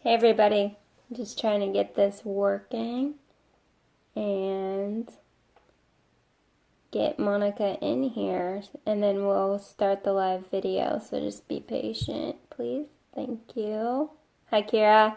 Hey everybody, just trying to get this working and get Monica in here and then we'll start the live video. So just be patient, please. Thank you. Hi Kira.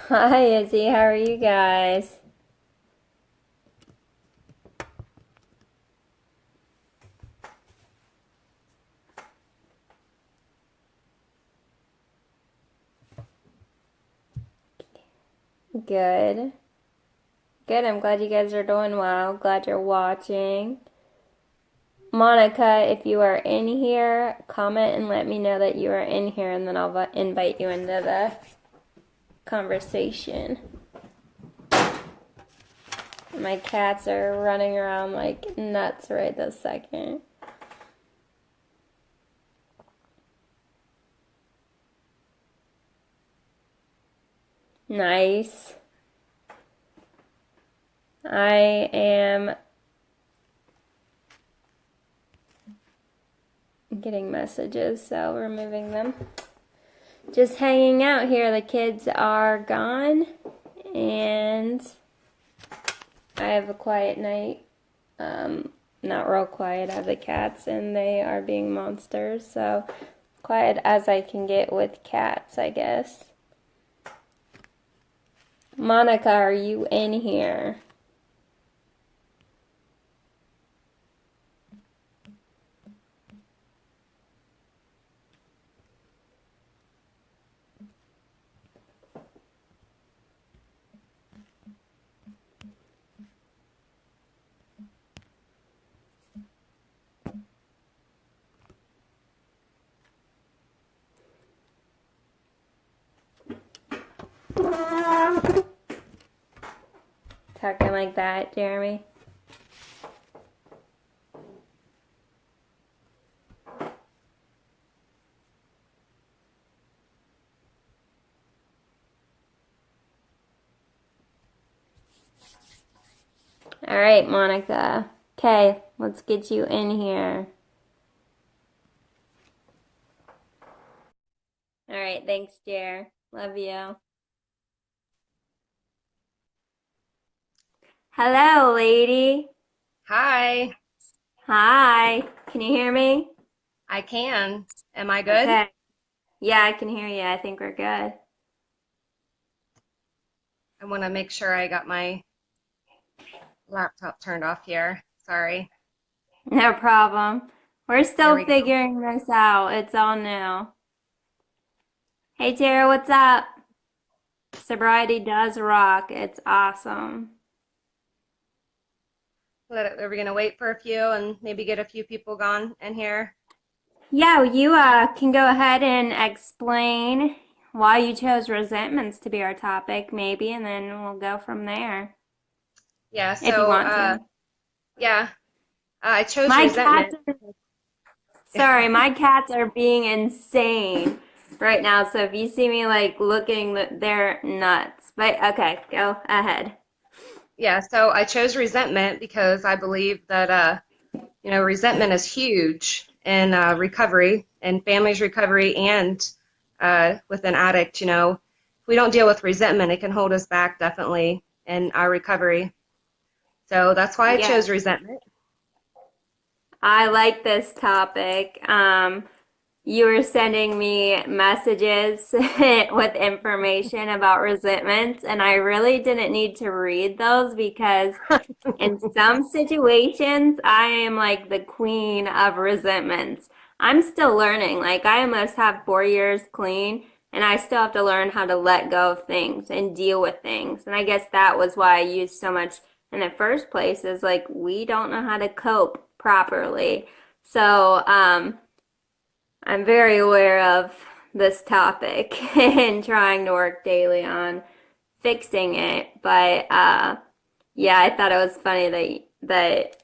Hi Izzy, how are you guys? Good. Good, I'm glad you guys are doing well. Glad you're watching. Monica, if you are in here, comment and let me know that you are in here and then I'll invite you into the conversation. My cats are running around like nuts right this second. Nice. I am getting messages, so removing them. Just hanging out here. The kids are gone, and I have a quiet night. Not real quiet. I have the cats, and they are being monsters, so quiet as I can get with cats, I guess. Monica, are you in here? Talking like that, Jeremy? All right, Monica. Okay, let's get you in here. All right, thanks, Jer. Love you. Hello, lady. Hi, Hi. Can you hear me? I can. Am I good? Okay. Yeah, I can hear you. I think we're good. I want to make sure I got my laptop turned off here. Sorry. No problem. We're There still we go. figuring this out. It's all new. Hey, Tara, what's up? Sobriety does rock. It's awesome. Are we going to wait for a few and maybe get a few people gone in here? Yeah, you can go ahead and explain why you chose resentments to be our topic, maybe, and then we'll go from there Yeah, if you want to. yeah, I chose My resentment. cats are, sorry, my cats are being insane right now. So if you see me like looking, they're nuts. But okay, go ahead. Yeah, so I chose resentment because I believe that, resentment is huge in recovery and family's recovery and with an addict. If we don't deal with resentment, it can hold us back definitely in our recovery. So that's why I Yeah, chose resentment. I like this topic. You were sending me messages with information about resentments, and I really didn't need to read those because in some situations, I am like the queen of resentments. I'm still learning. Like, I almost have 4 years clean, and I still have to learn how to let go of things and deal with things. And I guess that was why I used so much in the first place, is like, we don't know how to cope properly. So, I'm very aware of this topic and trying to work daily on fixing it. But yeah, I thought it was funny that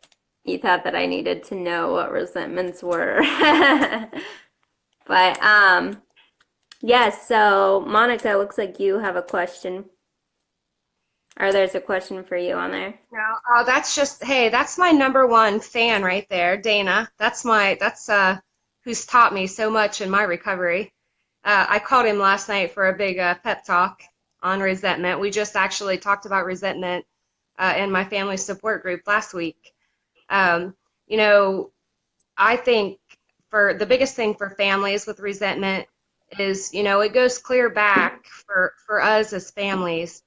you thought that I needed to know what resentments were. But yes, so Monica, looks like you have a question, or there's a question for you on there. No, oh, that's just, hey, that's my number one fan right there, Dana. That's who's taught me so much in my recovery. I called him last night for a big pep talk on resentment. We just actually talked about resentment in my family support group last week. Um, you know, I think for the biggest thing for families with resentment is, it goes clear back for us as families.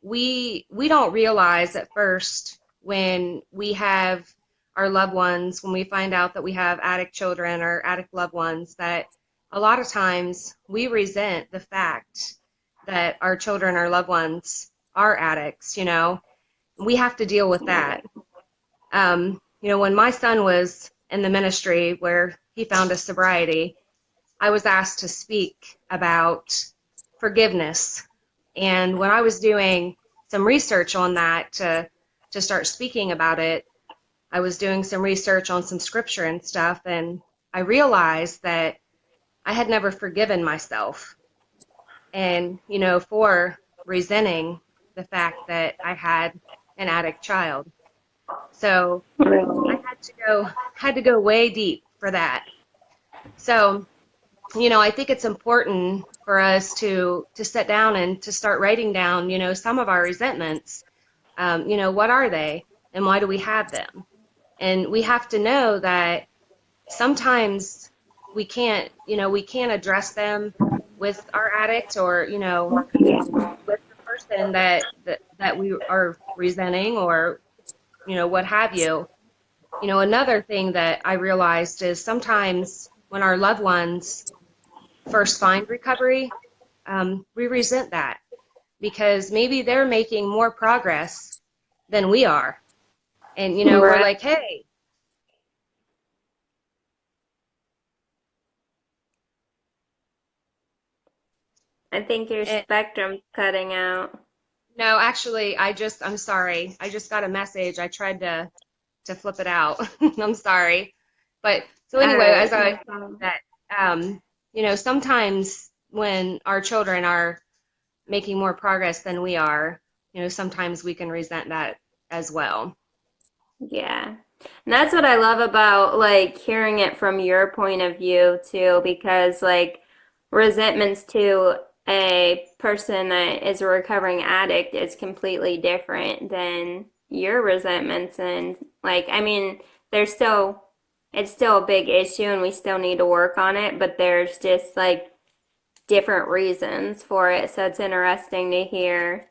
We don't realize at first when we have our loved ones, when we find out that we have addict children or addict loved ones, that a lot of times we resent the fact that our children or loved ones are addicts. We have to deal with that. When my son was in the ministry where he found a sobriety, I was asked to speak about forgiveness. And when I was doing some research on that to start speaking about it, I was doing some research on some scripture and stuff, and I realized that I had never forgiven myself and, for resenting the fact that I had an addict child. So I Really? had to go way deep for that. So I think it's important for us to sit down and to start writing down, some of our resentments. What are they and why do we have them? And we have to know that sometimes we can't address them with our addict or, with the person that we are resenting or, what have you. Another thing that I realized is sometimes when our loved ones first find recovery, we resent that because maybe they're making more progress than we are. And, we're Right. like, hey, I think your and, spectrum's cutting out. no, actually, I'm sorry. I just got a message. I tried to flip it out. I'm sorry. But so All anyway, right, as I no was problem. saying that, sometimes when our children are making more progress than we are, sometimes we can resent that as well. Yeah. And that's what I love about like hearing it from your point of view too, because like resentments to a person that is a recovering addict is completely different than your resentments. And like, I mean, there's still, it's still a big issue and we still need to work on it, but there's just like different reasons for it. So it's interesting to hear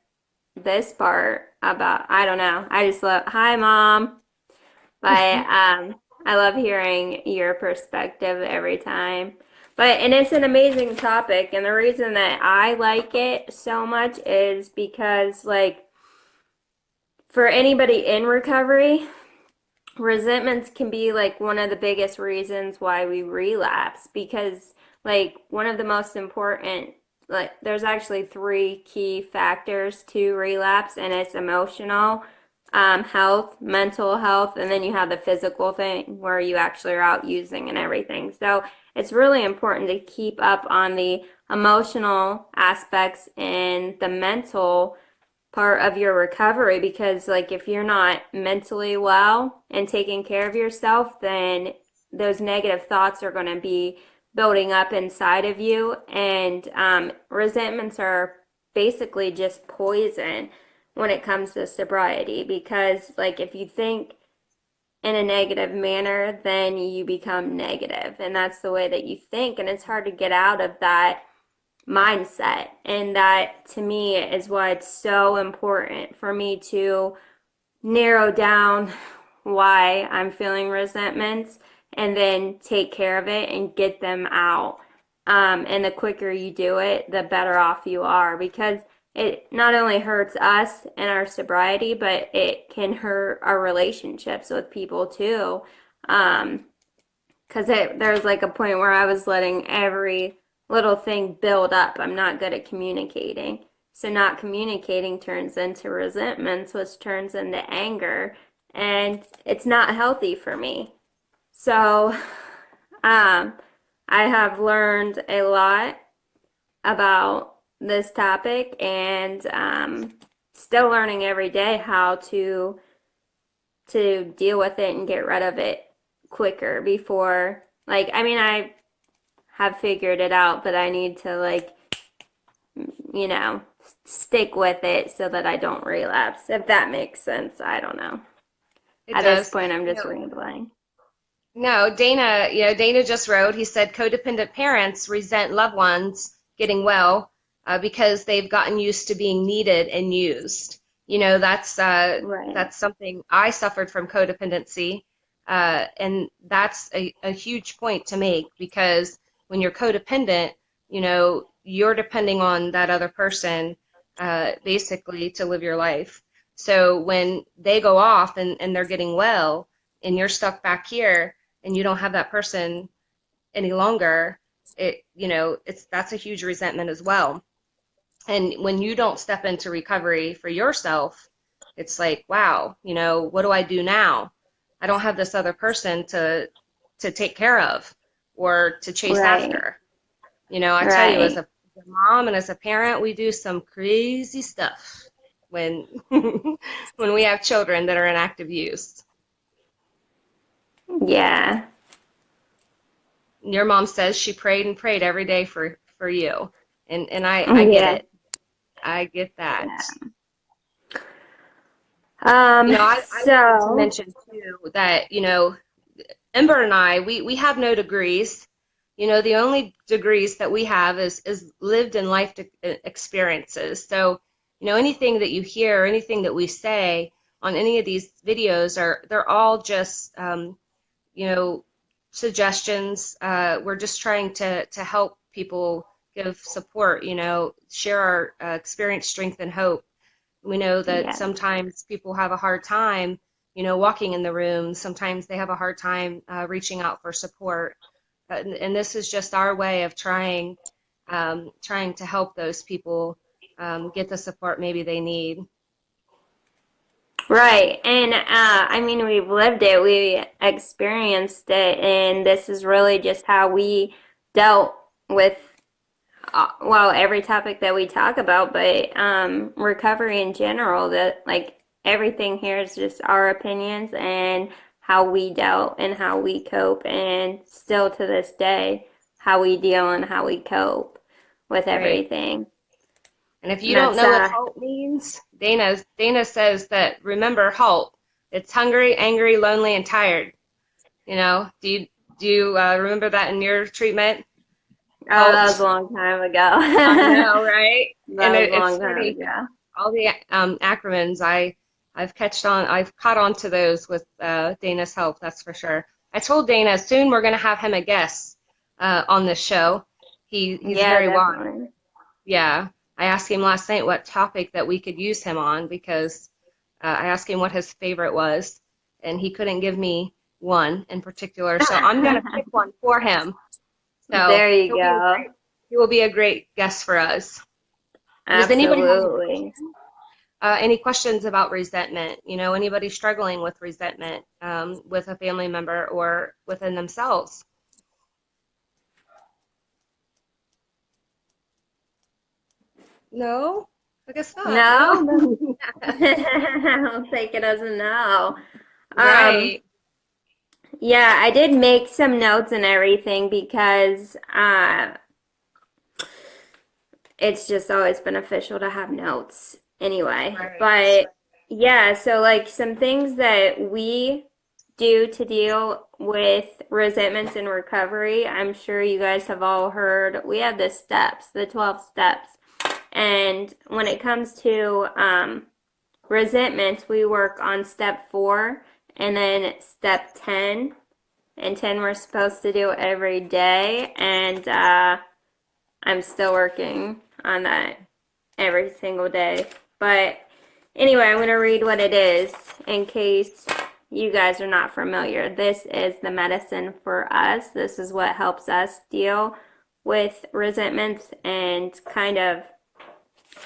this part about, I don't know. I just love, hi, mom. But I love hearing your perspective every time. But and it's an amazing topic, and the reason that I like it so much is because like for anybody in recovery, resentments can be like one of the biggest reasons why we relapse because like one of the most important like there's actually three key factors to relapse and it's emotional health, mental health, and then you have the physical thing where you actually are out using and everything. So it's really important to keep up on the emotional aspects and the mental part of your recovery because like if you're not mentally well and taking care of yourself, then those negative thoughts are going to be building up inside of you, and resentments are basically just poison when it comes to sobriety because like if you think in a negative manner then you become negative and that's the way that you think, and it's hard to get out of that mindset. And that to me is why it's so important for me to narrow down why I'm feeling resentments and then take care of it and get them out. And the quicker you do it, the better off you are because it not only hurts us and our sobriety, but it can hurt our relationships with people too. Um, because there's like a point where I was letting every little thing build up. I'm not good at communicating. So not communicating turns into resentments, which turns into anger, and it's not healthy for me. So, I have learned a lot about this topic and still learning every day how to deal with it and get rid of it quicker before like I mean I have figured it out, but I need to like, you know, stick with it so that I don't relapse. If that makes sense. I don't know. It At this does. point I'm You just know, rambling. no, Dana just wrote, he said codependent parents resent loved ones getting well because they've gotten used to being needed and used. Right. That's something I suffered from codependency, and that's a huge point to make because when you're codependent, you're depending on that other person basically to live your life. So when they go off and they're getting well, and you're stuck back here and you don't have that person any longer, that's a huge resentment as well. And when you don't step into recovery for yourself, it's like, wow, what do I do now? I don't have this other person to take care of or to chase Right. after. I tell you, as Right. a mom and as a parent, we do some crazy stuff when when we have children that are in active use. Yeah. Your mom says she prayed and prayed every day for you, and I get Yeah. it. I get that. Yeah. I wanted to So mention too that Ember and I, we have no degrees. The only degrees that we have is lived in life experiences. So anything that you hear, anything that we say on any of these videos they're all just you know, suggestions. We're just trying to help people, give support, share our experience, strength, and hope. We know that yeah. sometimes people have a hard time, walking in the room. Sometimes they have a hard time reaching out for support. And this is just our way of trying to help those people get the support maybe they need. Right. And I mean, we've lived it, we experienced it, and this is really just how we dealt with, well, every topic that we talk about, but recovery in general, that like everything here is just our opinions and how we dealt and how we cope, and still to this day, how we deal and how we cope with Right. everything. And if you And don't that's know what HALT means, Dana says that remember HALT. It's hungry, angry, lonely, and tired. Do you remember that in your treatment? oh, that was a HALT. long time I ago. know, right? And That was a it's long time funny. ago. All the acronyms I've caught on to those with Dana's help. That's for sure. I told Dana soon we're going to have him a guest on this show. He's Yeah, very wise. definitely. Yeah, I asked him last night what topic that we could use him on because I asked him what his favorite was, and he couldn't give me one in particular. So I'm going to pick one for him. So There you go. he will be a great guest for us. Does anybody have Absolutely. any questions about resentment? Anybody struggling with resentment with a family member or within themselves? No, I guess not. No. No, I'll take it as a no. Um, Right. yeah, I did make some notes and everything because it's just always beneficial to have notes anyway. Right. But yeah, so like some things that we do to deal with resentments and recovery, I'm sure you guys have all heard. We have the steps, the 12 steps. And when it comes to resentments, we work on step 4 and then step 10. And 10 we're supposed to do every day. And I'm still working on that every single day. But anyway, I'm going to read what it is in case you guys are not familiar. This is the medicine for us. This is what helps us deal with resentments and kind of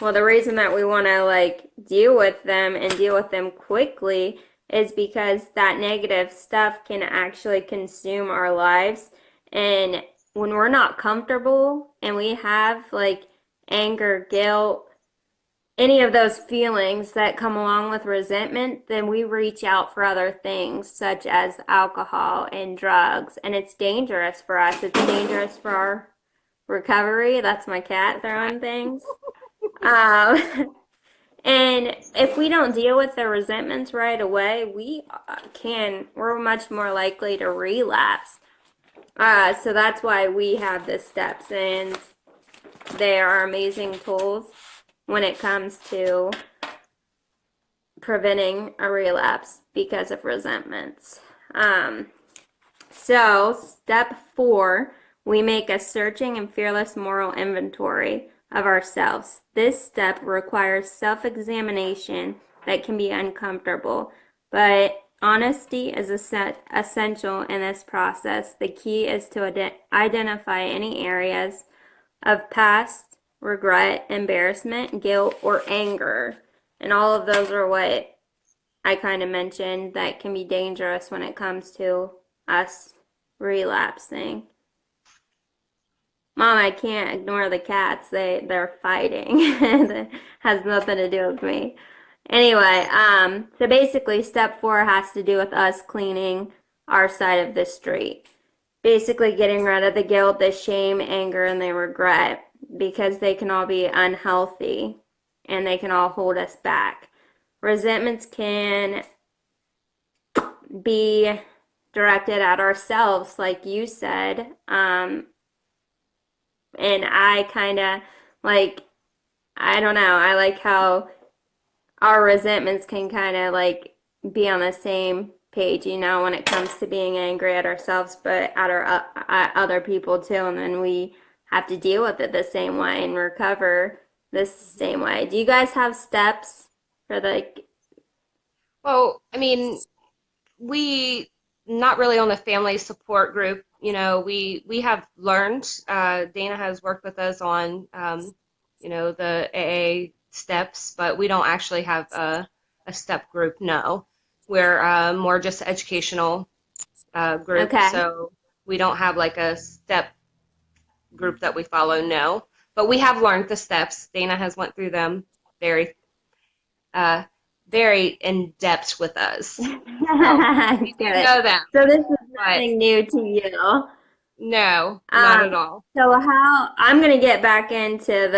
Well, the reason that we want to like deal with them and deal with them quickly is because that negative stuff can actually consume our lives. And when we're not comfortable and we have like anger, guilt, any of those feelings that come along with resentment, then we reach out for other things such as alcohol and drugs. And it's dangerous for us. It's dangerous for our recovery. That's my cat throwing things. Um, and if we don't deal with the resentments right away, we're much more likely to relapse. So that's why we have the steps, and they are amazing tools when it comes to preventing a relapse because of resentments. Um, So, step 4, we make a searching and fearless moral inventory of ourselves. This step requires self examination that can be uncomfortable, but honesty is essential in this process. The key is to identify any areas of past regret, embarrassment, guilt, or anger. And all of those are what I kind of mentioned that can be dangerous when it comes to us relapsing. Mom, I can't ignore the cats. They're fighting. That has nothing to do with me. Anyway, so basically step 4 has to do with us cleaning our side of the street. Basically getting rid of the guilt, the shame, anger, and the regret because they can all be unhealthy and they can all hold us back. Resentments can be directed at ourselves, like you said. And I kind of like, I don't know, I like how our resentments can kind of like be on the same page, when it comes to being angry at ourselves, but at other people too. And then we have to deal with it the same way and recover this same way. Do you guys have steps for like, Well, I mean, we not really on the family support group. We have learned. Dana has worked with us on the AA steps, but we don't actually have a step group. No, we're more just educational group, okay. so we don't have like a step group that we follow. No, but we have learned the steps. Dana has went through them very uh, very in depth with us. So we do Good. know them, So this is but nothing new to you. no, not at Um, all. so how I'm gonna get back into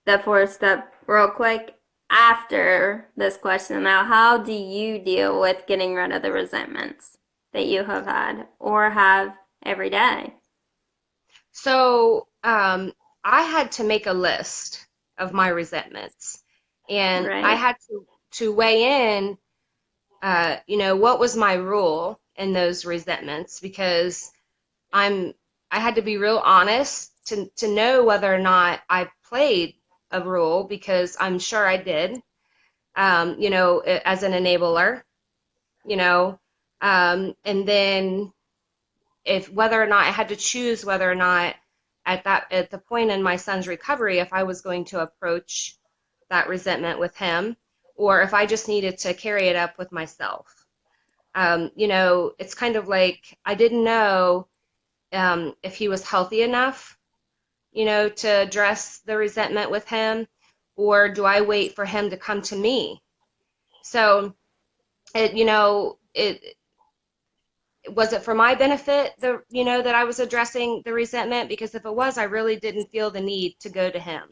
the 4th step real quick after this question. Now, how do you deal with getting rid of the resentments that you have had or have every day? So I had to make a list of my resentments, and I Right? had to weigh in, what was my rule in those resentments because I'm I had to be real honest to know whether or not I played a role because I'm sure I did. As an enabler, you know, and then if whether or not I had to choose whether or not at the point in my son's recovery if I was going to approach that resentment with him or if I just needed to carry it up with myself. It's kind of like I didn't know if he was healthy enough, to address the resentment with him, or do I wait for him to come to me? So it was it for my benefit that I was addressing the resentment because if it was I really didn't feel the need to go to him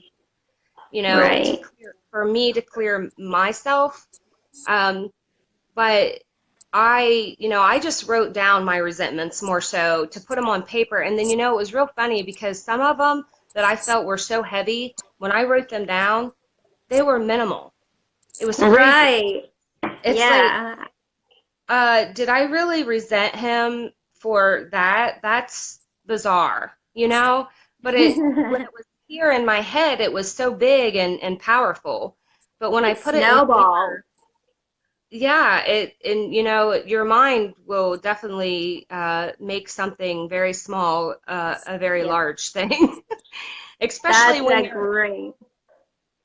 to Right. clear for me to clear myself. But I just wrote down my resentments more so to put them on paper, and then it was real funny because some of them that I felt were so heavy when I wrote them down they were minimal. It was crazy. Right. It's like Yeah. did I really resent him for that? That's bizarre, But when it was here in my head, it was so big and powerful. But when I It put it in snowballed. paper, yeah, your mind will definitely make something very small a very Yep. large thing, especially That's when a you're great.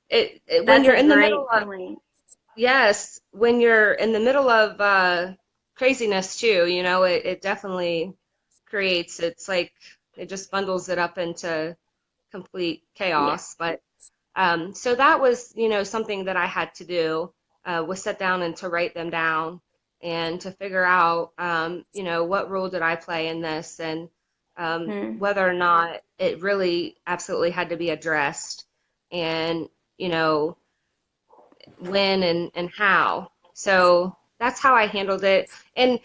when That's you're a in the middle great of, point. yes, when you're in the middle of craziness too, it definitely creates, it's like it just bundles it up into complete Yeah. chaos. But so that was, something that I had to do, was sit down and to write them down and to figure out, what role did I play in this, and Hmm. whether or not it really absolutely had to be addressed, and you know when and how. So that's how I handled it. And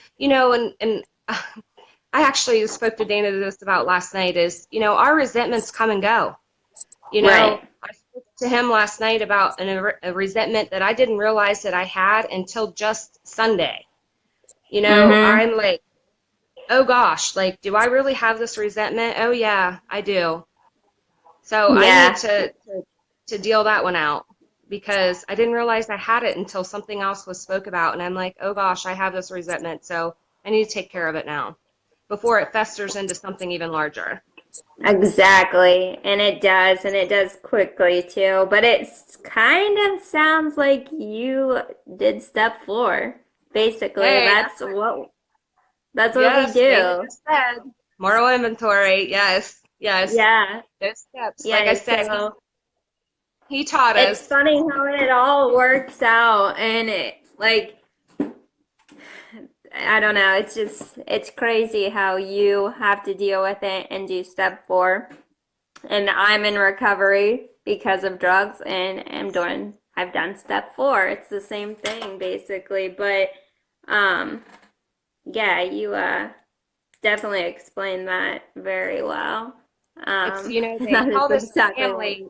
I actually spoke to Dana this about last night is, our resentments come and go. Right. I spoke to him last night about a resentment that I didn't realize that I had until just Sunday. Mm-hmm. I'm like, oh gosh, like, do I really have this resentment? Oh yeah, I do. So I need Yeah. to deal that one out because I didn't realize I had it until something else was spoke about, and I'm like, oh gosh, I have this resentment, so I need to take care of it now before it festers into something even larger. Exactly. And it does quickly too. But it's kind of sounds like you did step four. Basically, Hey, that's what we yes, Dana do. just said moral inventory. Yes, yes, Yeah. those steps. Like I Yeah. said, So he taught it's us. funny how it all works out and it like I don't know, it's crazy how you have to deal with it and do step four. And I'm in recovery because of drugs and I've done step four. It's the same thing basically, but um yeah, you definitely explained that very well. It's they That is call this a exactly what family.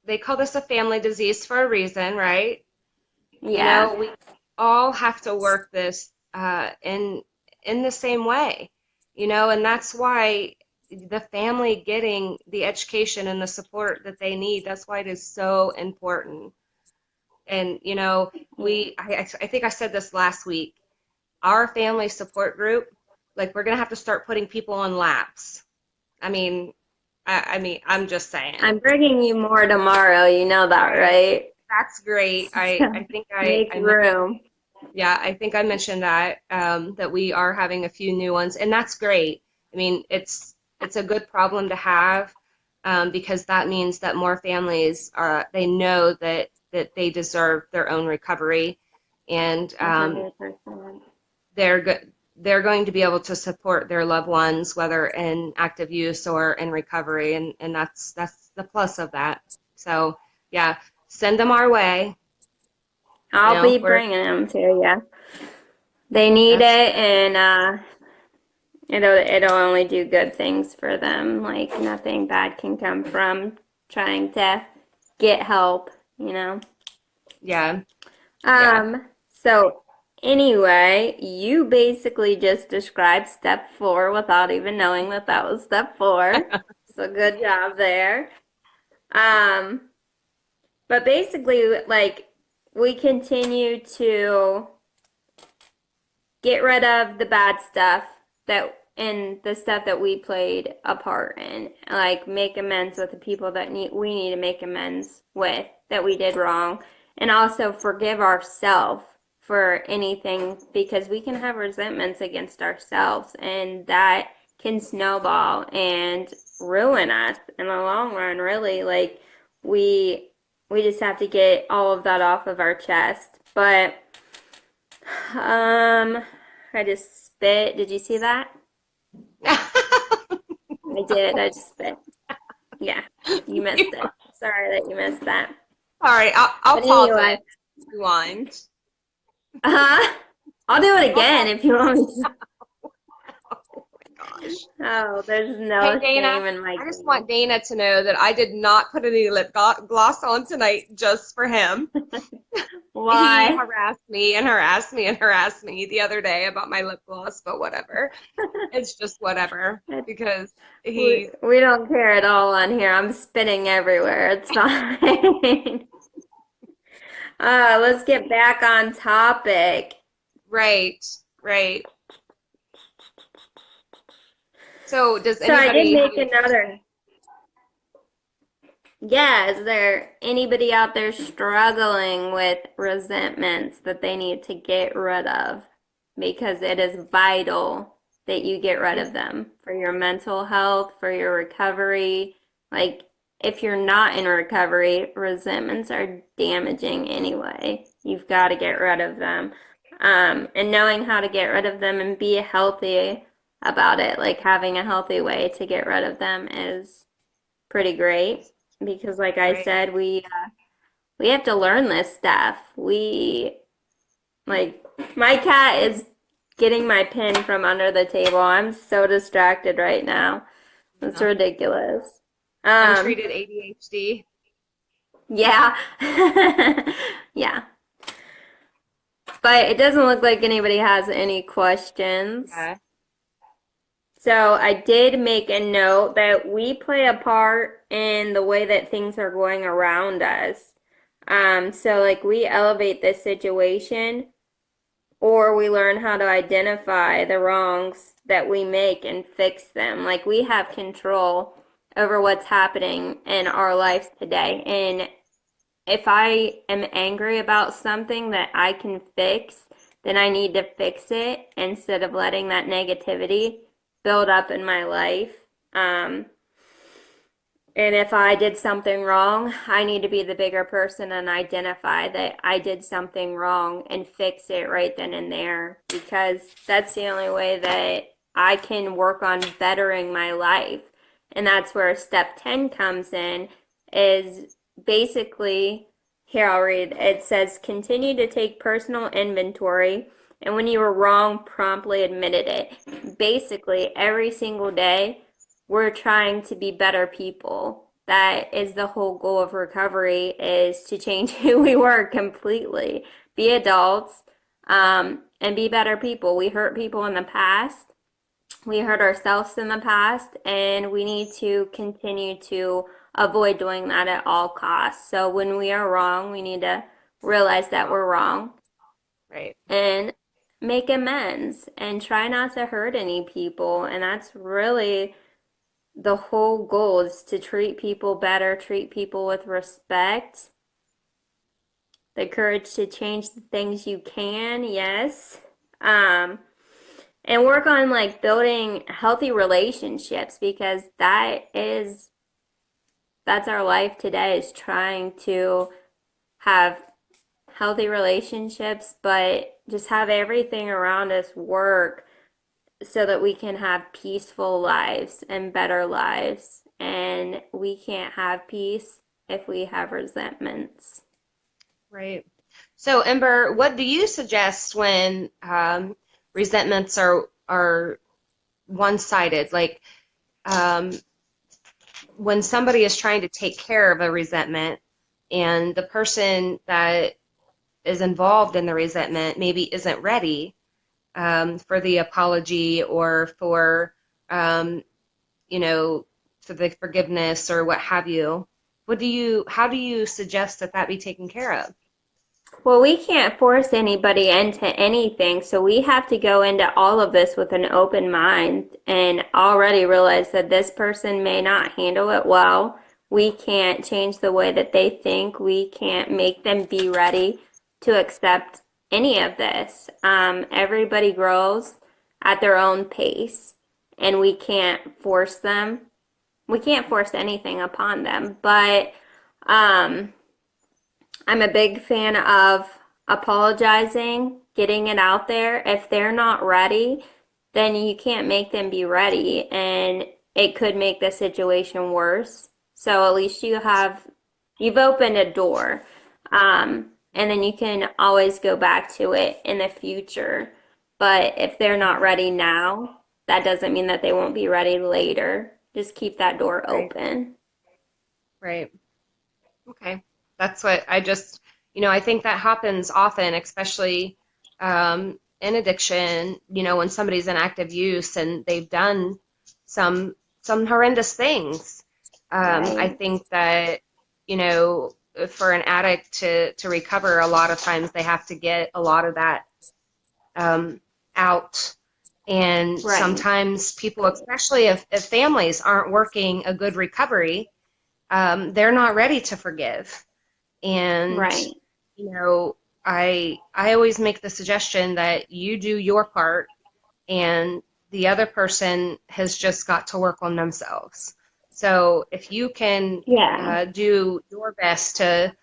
They call this a family disease for a reason, right? yeah. We all have to work this in the same way, and that's why the family getting the education and the support that they need, that's why it is so important. And I think I said this last week, our family support group, like we're gonna have to start putting people on laps. I mean, I'm just saying. I'm bringing you more tomorrow, you know that, All right, right? that's great. So I think make I room. Yeah, I think I mentioned that that we are having a few new ones, and that's great. I mean, it's a good problem to have, because that means that more families they know that they deserve their own recovery, and 100%. they're going to be able to support their loved ones, whether in active use or in recovery, and that's the plus of that. So yeah, send them our way. I'll be We're bringing them to you. They need that's it, and it'll only do good things for them. Like nothing bad can come from trying to get help, you know. yeah, yeah. So anyway, you basically just described step four without even knowing that that was step four. So good job there. Um, but basically, like we continue to get rid of the bad stuff that and the stuff that we played a part in, like make amends with the people that we need to make amends with that we did wrong, and also forgive ourselves for anything because we can have resentments against ourselves and that can snowball and ruin us in the long run, really. Like we we just have to get all of that off of our chest. But um, I just spit. Did you see that? I did. I just spit. Yeah, you missed it. Sorry that you missed that. All right, I'll But pause anyway, it. Rewind. I'll do it I'll again pause. if you want me to. Oh my gosh. Oh, there's Hey no Dana, shame in my I just game. want Dana to know that I did not put any gloss on tonight just for him. He Why? harassed me and harassed me and harassed me the other day about my lip gloss, but whatever. It's just whatever because We, he's we don't care at all on here. I'm spitting everywhere. It's fine. Let's get back on topic. right, right. So does So I did anybody have make any? another. Yeah, is there anybody out there struggling with resentments that they need to get rid of? Because it is vital that you get rid of them for your mental health, for your recovery. Like, if you're not in recovery, resentments are damaging anyway. You've got to get rid of them. And knowing how to get rid of them and be healthy about it, like having a healthy way to get rid of them is pretty great because like I Right. said, we have to learn this stuff. We like my cat is getting my pin from under the table. I'm so distracted right now. It's Yeah. ridiculous. Um, Untreated ADHD. yeah. Yeah. But it doesn't look like anybody has any questions. Yeah. So I did make a note that we play a part in the way that things are going around us. So like we elevate this situation or we learn how to identify the wrongs that we make and fix them. Like we have control over what's happening in our lives today. And if I am angry about something that I can fix, then I need to fix it instead of letting that negativity build up in my life. Um, and if I did something wrong, I need to be the bigger person and identify that I did something wrong and fix it right then and there because that's the only way that I can work on bettering my life. And that's where step 10 comes in is basically here I'll read. It says continue to take personal inventory and when you were wrong, promptly admitted it. Basically, every single day we're trying to be better people. That is the whole goal of recovery is to change who we were completely. Be adults, and be better people. We hurt people in the past. We hurt ourselves in the past, and we need to continue to avoid doing that at all costs. So when we are wrong, we need to realize that we're wrong Right. and make amends and try not to hurt any people. And that's really the whole goal is to treat people better, treat people with respect, the courage to change the things you can, yes. Um, and work on like building healthy relationships because that's our life today is trying to have healthy relationships, but just have everything around us work so that we can have peaceful lives and better lives. And we can't have peace if we have resentments. Right. So, Ember, what do you suggest when resentments are one-sided? Like um, when somebody is trying to take care of a resentment, and the person that is involved in the resentment maybe isn't ready for the apology or for um, you know, for the forgiveness or what have you. How do you suggest that that be taken care of? Well, we can't force anybody into anything, so we have to go into all of this with an open mind and already realize that this person may not handle it well. We can't change the way that they think. We can't make them be ready to accept any of this. Everybody grows at their own pace, and we can't force them. We can't force anything upon them, but um, I'm a big fan of apologizing, getting it out there. If they're not ready, then you can't make them be ready, and it could make the situation worse. So at least you've opened a door, and then you can always go back to it in the future. But if they're not ready now, that doesn't mean that they won't be ready later. Just keep that door Right. open. Right. Okay. That's what I just, I think that happens often, especially in addiction, when somebody's in active use and they've done some horrendous things. I Right. think that, you know, for an addict to recover, a lot of times they have to get a lot of that um, out. And Right. sometimes people, especially if families aren't working a good recovery, they're not ready to forgive. And, Right. you know, I always make the suggestion that you do your part and the other person has just got to work on themselves. So if you can Yeah. do your best to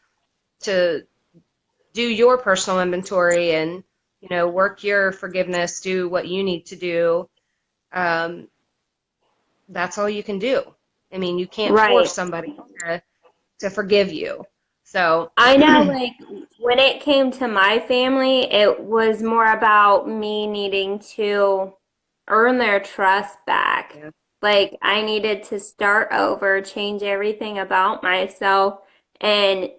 do your personal inventory and work your forgiveness, do what you need to do, um, that's all you can do. I mean, you can't force Right. somebody to forgive you. So, I know, like, when it came to my family, it was more about me needing to earn their trust back. yeah, Like, I needed to start over, change everything about myself. And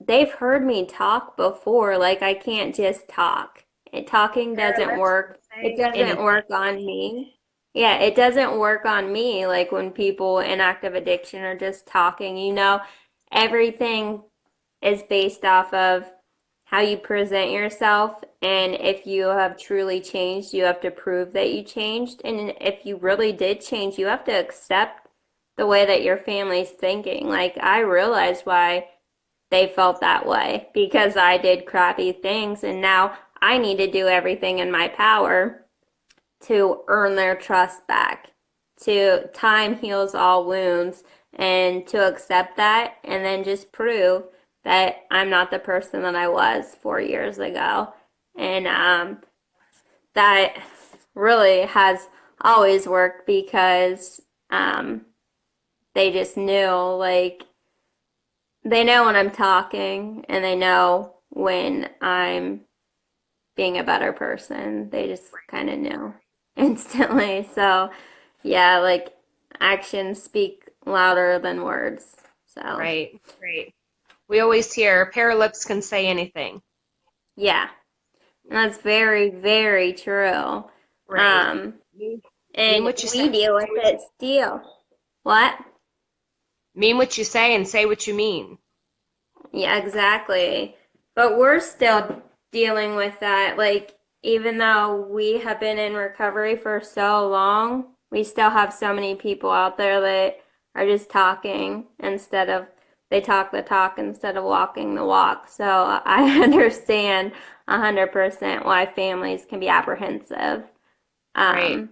they've heard me talk before. Like, I can't just talk. Talking their doesn't lips can work. It say doesn't anything. work on me. Yeah, it doesn't work on me. Like, when people in active addiction are just talking, everything is based off of how you present yourself. And if you have truly changed, you have to prove that you changed. And if you really did change, you have to accept the way that your family's thinking. Like, I realized why they felt that way because I did crappy things. And now I need to do everything in my power to earn their trust back. To time heals all wounds, and to accept that and then just prove that I'm not the person that I was 4 years ago. And that really has always worked because um, they just knew, like, they know when I'm talking and they know when I'm being a better person. They just kind of knew instantly. So, yeah, like actions speak louder than words. So, Right, right. We always hear a pair of lips can say anything. yeah, and that's very, very true. Right. Um, Mean, mean and what you say, we deal with say what you it still. What? mean what you say and say what you mean. Yeah, exactly. But we're still dealing with that. Like, even though we have been in recovery for so long, we still have so many people out there that are just talking instead of, they talk the talk instead of walking the walk. So I understand 100% why families can be apprehensive. Right, Um,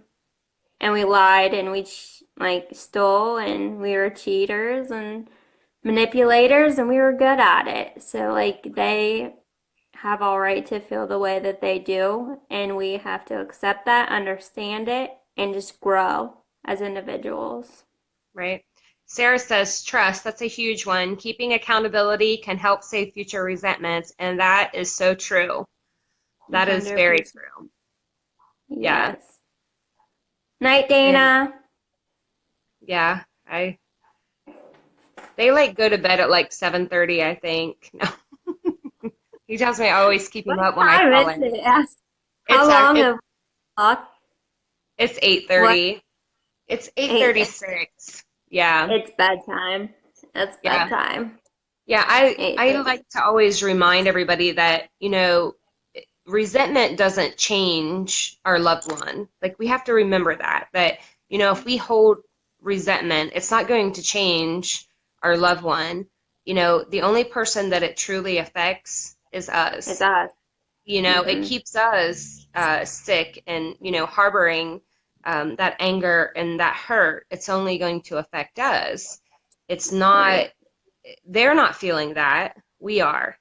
and we lied and we like stole and we were cheaters and manipulators and we were good at it. So like they have all right to feel the way that they do and we have to accept that, understand it, and just grow as individuals. right. Sarah says trust, that's a huge one. Keeping accountability can help save future resentments, and that is so true. That is very 100%. true. Yeah. Yes. Night, And Dana. yeah, I they like go to bed at like 7:30, I think. No. He tells me I always keep him What up when I time call is in. it? Ask how It's long it's have we talked? it's What? 8:30. It's 8:30. 8:36. Yeah. It's bedtime. It's Yeah. bedtime. Yeah, I 8:30. like to always remind everybody that, resentment doesn't change our loved one. Like we have to remember that, if we hold resentment, it's not going to change our loved one. The only person that it truly affects is It's us. us. It Mm-hmm. keeps us sick and, harboring that anger and that hurt. It's only going to affect us. It's not, Right. they're not feeling that. We are.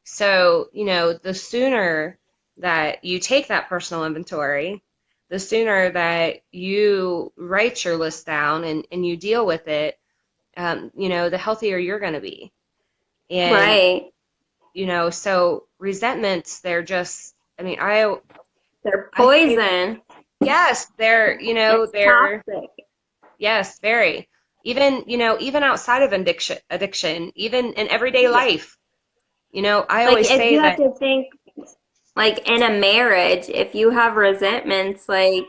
So, the sooner that you take that personal inventory, the sooner that you write your list down and you deal with it, the healthier you're going to be. And, Right. so resentments, they're just, I mean, They're I say that, poison. yes, It's toxic. yes, very. Even outside of addiction, even in everyday Yeah. life, I Like always if say you have that, to think like in a marriage, if you have resentments, like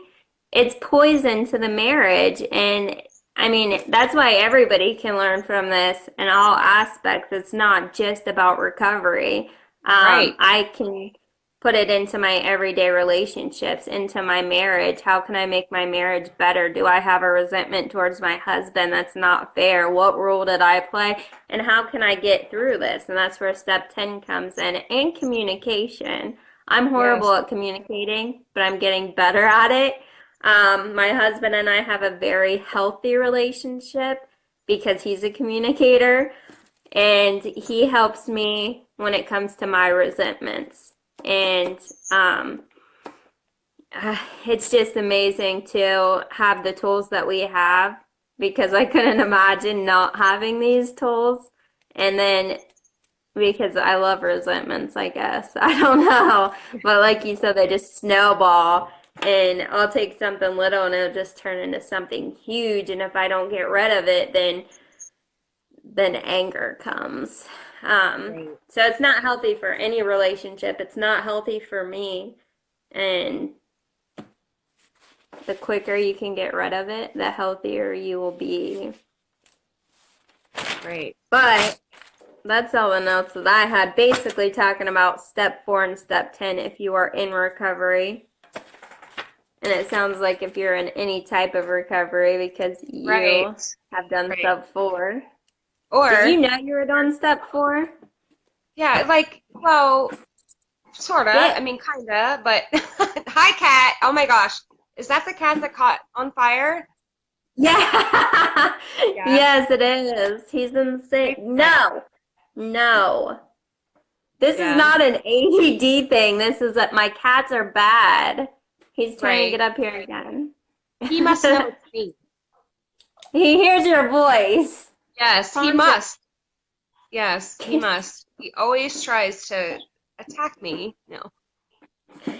it's poison to the marriage. And I mean, that's why everybody can learn from this in all aspects. It's not just about recovery. right, I can put it into my everyday relationships, into my marriage. How can I make my marriage better? Do I have a resentment towards my husband that's not fair? What role did I play? And how can I get through this? And that's where step 10 comes in, and communication. I'm horrible Yes. at communicating, but I'm getting better at it. My husband and I have a very healthy relationship because he's a communicator and he helps me when it comes to my resentments. And um, it's just amazing to have the tools that we have because I couldn't imagine not having these tools. And then because I love resentments, I guess. I don't know. But like you said, they just snowball. And I'll take something little and it'll just turn into something huge. And if I don't get rid of it, then anger comes. Right. So it's not healthy for any relationship. It's not healthy for me. And the quicker you can get rid of it, the healthier you will be. Right. But that's all the notes that I had, basically talking about step 4 and step 10 if you are in recovery. And it sounds like if you're in any type of recovery because Right. you have done Right. step 4. Did you Or, know you were on step 4? yeah, like, well, sorta. Yeah. I mean, kinda, but hi, cat. Oh my gosh. Is that the cat that caught on fire? Yeah. Yeah. Yes, it is. He's insane. Hi, cat. No. No. This is Yeah. not an ADD thing. This is that my cats are bad. He's trying to get Right. up here again. He must know it's me. He hears your voice. Yes, he Calm down. must. Yes, he must. He always tries to attack me. No.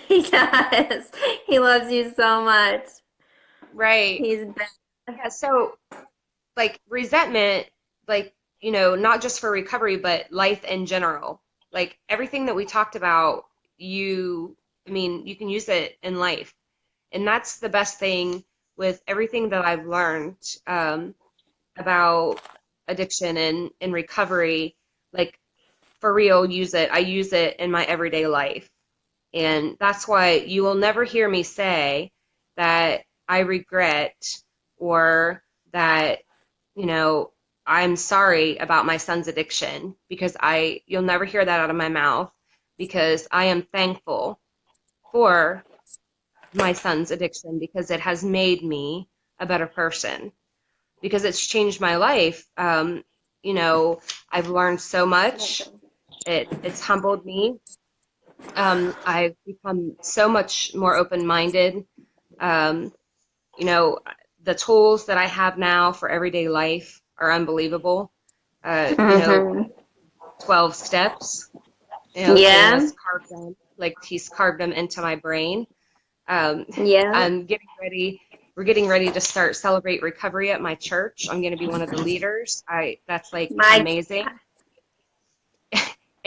He does. He loves you so much. Right. He's bad. Yeah, so like resentment, like, not just for recovery, but life in general. Like everything that we talked about, I mean, you can use it in life. And that's the best thing with everything that I've learned about addiction and recovery. Like for real, use it. I use it in my everyday life. And that's why you will never hear me say that I regret or that, you know, I'm sorry about my son's addiction because you'll never hear that out of my mouth because I am thankful for my son's addiction because it has made me a better person because it's changed my life. You know, I've learned so much. It's humbled me. I've become so much more open-minded. Um, you know, the tools that I have now for everyday life are unbelievable. Uh, you know, Mm-hmm. 12 steps. Kim Yeah. has carved them, like he's carved them into my brain. Um, Yeah. I'm getting ready. We're getting ready to start Celebrate Recovery at my church. I'm going to be one of the leaders. That's like My amazing.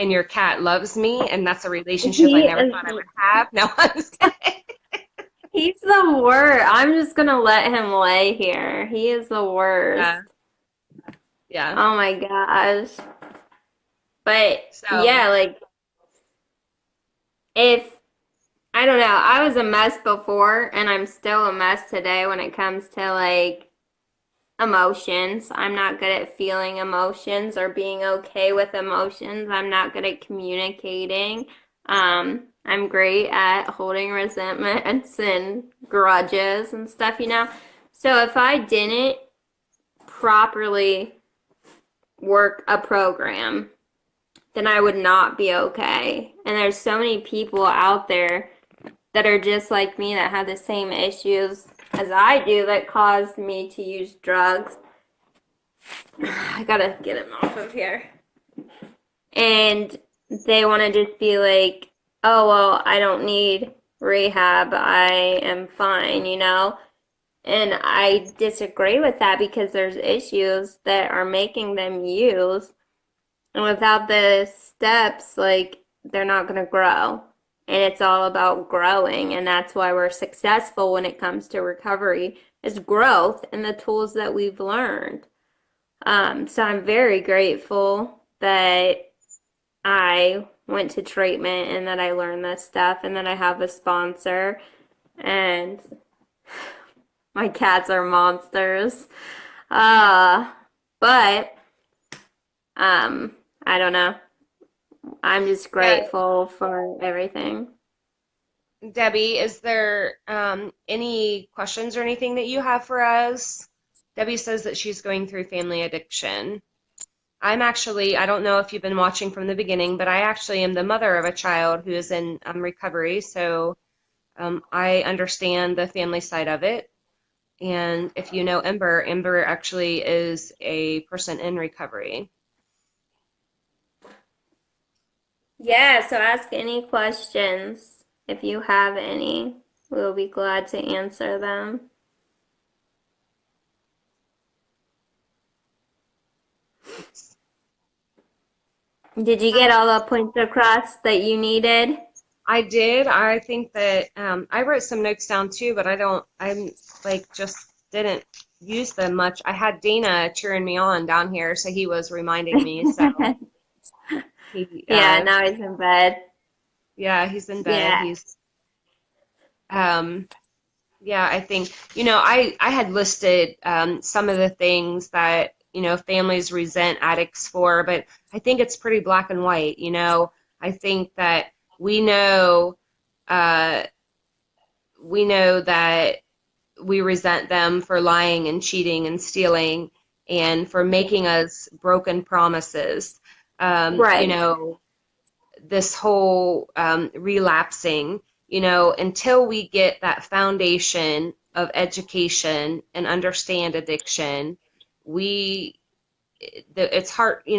And your cat loves me, and that's a relationship I he never is thought I would have. No, I'm just kidding. he's the worst. I'm just gonna let him lay here. He is the worst. Yeah, yeah. Oh my gosh. But So, yeah, like if I don't know, I was a mess before and I'm still a mess today when it comes to like emotions. I'm not good at feeling emotions or being okay with emotions. I'm not good at communicating. I'm great at holding resentments and grudges and stuff, you know. So if I didn't properly work a program, then I would not be okay. And there's so many people out there that are just like me that have the same issues as I do that caused me to use drugs. I gotta get him off of here. And they want to just be like, oh, well, I don't need rehab. I am fine, you know? And I disagree with that because there's issues that are making them use. And without the steps, like, they're not going to grow. And it's all about growing. And that's why we're successful when it comes to recovery is growth and the tools that we've learned. So I'm very grateful that I went to treatment and that I learned this stuff and that I have a sponsor and my cats are monsters. Uh, but um, I don't know. I'm just Yeah, grateful for everything. Debbie, is there any questions or anything that you have for us? Debbie says that she's going through family addiction. I'm actually, I don't know if you've been watching from the beginning, but I actually am the mother of a child who is in recovery. So I understand the family side of it. And if you know Ember, Ember actually is a person in recovery. Yeah, so ask any questions if you have any. We'll be glad to answer them. Did you get all the points across that you needed? I did. I think that I wrote some notes down too, but I'm like just didn't use them much. I had Dana cheering me on down here, so he was reminding me. So he, Yeah, now he's in bed. yeah, he's in bed. Yeah. Um, yeah, I think, I had listed some of the things that, families resent addicts for, but I think it's pretty black and white. I think that we know, uh, we know that we resent them for lying and cheating and stealing and for making us broken promises. Right. This whole relapsing, until we get that foundation of education and understand addiction, we it's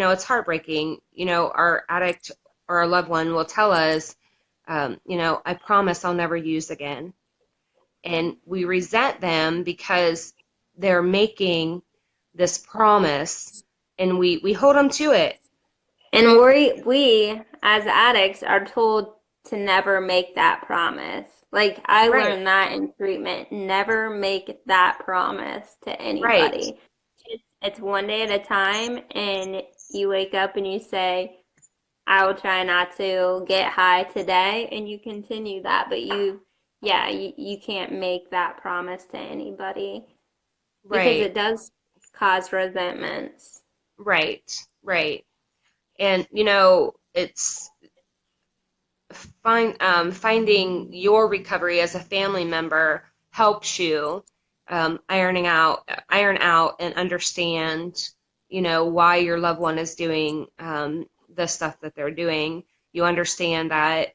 it's heartbreaking. Our addict or our loved one will tell us, I promise I'll never use again. And we resent them because they're making this promise and we hold them to it. And we as addicts are told to never make that promise. Like I Right, learned that in treatment, never make that promise to right, anybody. It's one day at a time and you wake up and you say, I will try not to get high today and you continue that, but you can't make that promise to anybody because right, it does cause resentments. right. And it's finding your recovery as a family member helps you iron out and understand, why your loved one is doing the stuff that they're doing. You understand that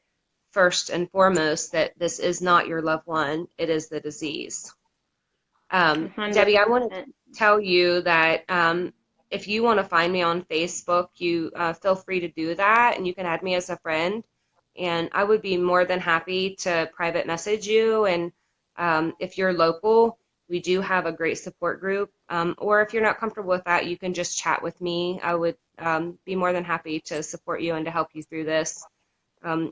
first and foremost that this is not your loved one; it is the disease. Debbie, I want to 100%. tell you that if you want to find me on Facebook, you feel free to do that, and you can add me as a friend. And I would be more than happy to private message you. And if you're local, we do have a great support group. Or if you're not comfortable with that, you can just chat with me. I would be more than happy to support you and to help you through this.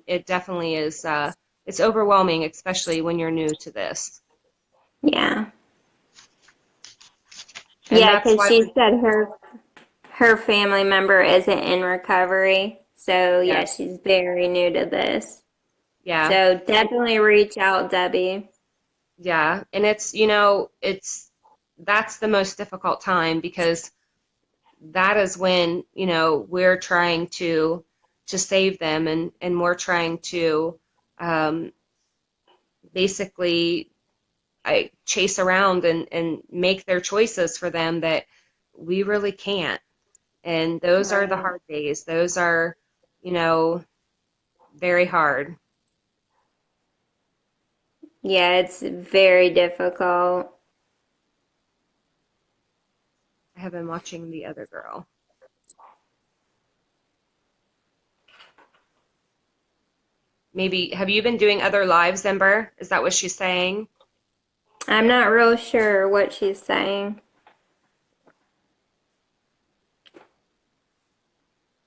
It definitely is. It's overwhelming, especially when you're new to this. Yeah. And Yeah, that's because why she we, said her family member isn't in recovery. So yeah, yes. she's very new to this. Yeah, So definitely reach out, Debbie. yeah. And it's that's the most difficult time because that is when, we're trying to save them and we're trying to um, basically chase around and make their choices for them that we really can't. And those are the Right. hard days. Those are, you know, very hard. Yeah, it's very difficult. I have been watching the other girl. Maybe have you been doing other lives, Ember? Is that what she's saying? I'm not real sure what she's saying,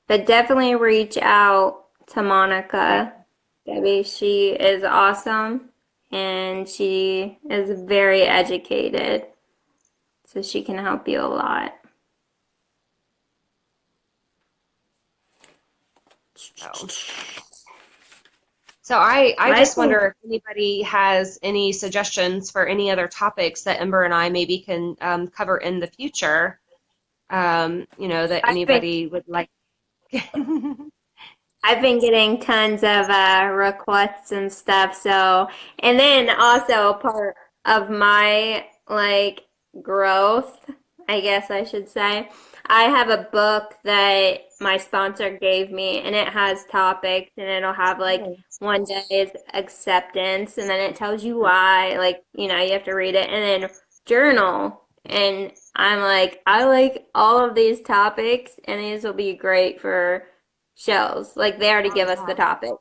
but definitely reach out to Okay. Monica. Debbie, she is awesome and she is very educated, so she can help you a lot. So, so I I just think wonder if anybody has any suggestions for any other topics that Ember and I maybe can cover in the future. That I've been anybody would like. I've been getting tons of requests and stuff. So, and then also part of my like growth, I guess I should say, I have a book that my sponsor gave me, and it has topics, and it'll have like Nice. one day is acceptance, and then it tells you why, like, you have to read it, and then journal. And I'm like, I like all of these topics, and these will be great for shows. Like they already Oh, give us the yeah. topics.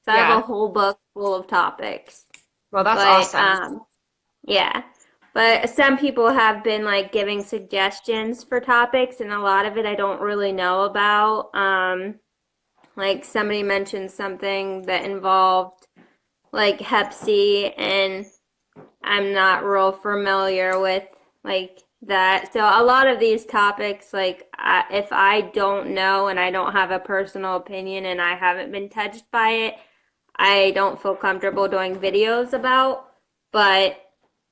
So I have a Yeah. whole book full of topics. Well, that's But awesome. yeah. But some people have been like giving suggestions for topics and a lot of it I don't really know about. Like somebody mentioned something that involved like Hep C and I'm not real familiar with like that. So a lot of these topics, like if I don't know and I don't have a personal opinion and I haven't been touched by it, I don't feel comfortable doing videos about. But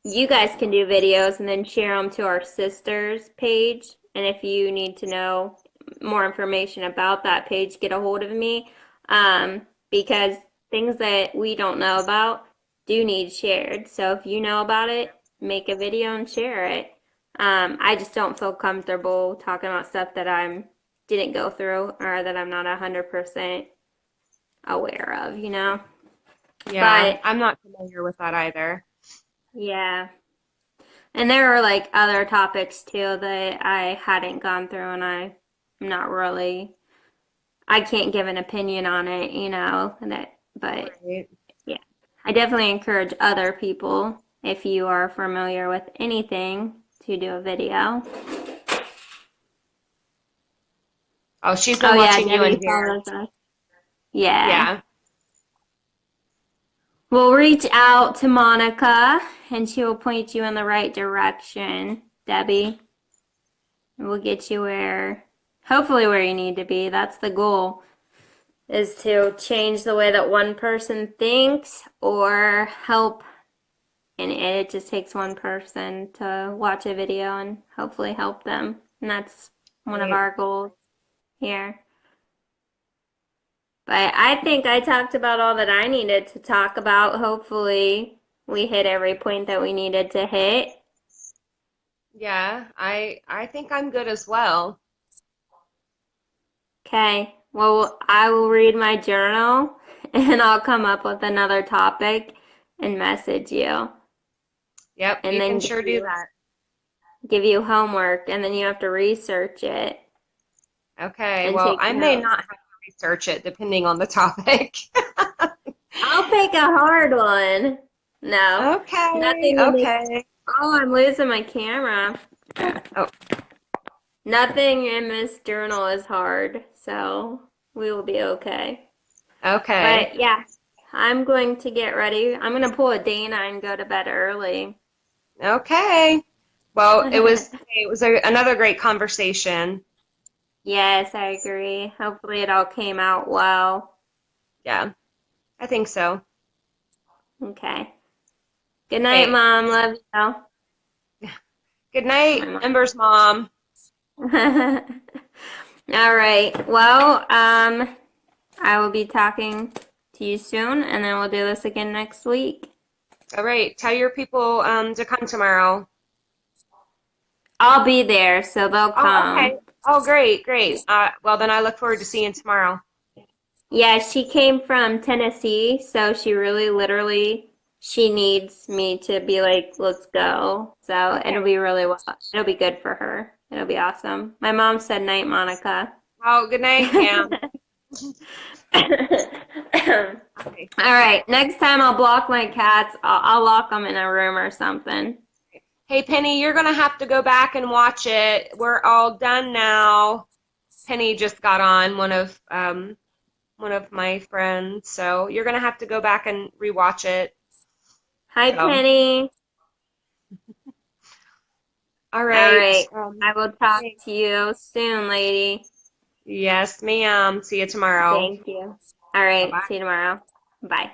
you guys can do videos and then share them to our sisters page. And if you need to know more information about that page, get a hold of me. Because things that we don't know about do need shared. So if you know about it, make a video and share it. I just don't feel comfortable talking about stuff that I didn't go through or that I'm not 100% aware of. Yeah, But I'm not familiar with that either. yeah. And there are like other topics too that I hadn't gone through and I'm not really I can't give an opinion on it, and but Right. yeah. I definitely encourage other people if you are familiar with anything to do a video. Oh, she's Oh been yeah, watching you in Debbie here. follows us. Yeah. Yeah. We'll reach out to Monica and she will point you in the right direction, Debbie. And we'll get you hopefully where you need to be. That's the goal, is to change the way that one person thinks or help. And it just takes one person to watch a video and hopefully help them. And that's one of Right. our goals here. But I think I talked about all that I needed to talk about. Hopefully, we hit every point that we needed to hit. Yeah, I think I'm good as well. Okay, well, I will read my journal and I'll come up with another topic and message you Yep, and you can then give sure do you that. give you homework and then you have to research it Okay, and well, take I may notes. not have to research it depending on the topic. I'll pick a hard one. No, Okay, nothing in this. okay. Oh, I'm losing my camera. Oh, Nothing in this journal is hard, so we will be okay. okay. But yeah, I'm going to get ready. I'm going to pull a Dana and go to bed early. Okay. Well, it was another great conversation. Yes, I agree. Hopefully it all came out well. Yeah, I think so. Okay. Good night, Okay. Mom. Love you. Good night, My Ember's mom. mom. All right. Well, I will be talking to you soon, and then we'll do this again next week. All right. Tell your people to come tomorrow. I'll be there, so they'll Oh, okay. come. Oh, great, great. Well, then I look forward to seeing you tomorrow. Yeah, she came from Tennessee, so she really literally she needs me to be like, let's go. So it'll Okay. be really well. It'll be good for her. It'll be awesome. My mom said night, Monica. Oh, good night, Pam. Okay. All right, next time I'll block my cats. I'll lock them in a room or something. Hey, Penny, you're gonna have to go back and watch it. We're all done now. Penny just got on, one of my friends, so you're gonna have to go back and rewatch it. Hi, So, Penny. all All right. right, I will talk Okay. to you soon, lady. Yes, ma'am. See you tomorrow. Thank you. All Bye right. bye. See you tomorrow. Bye.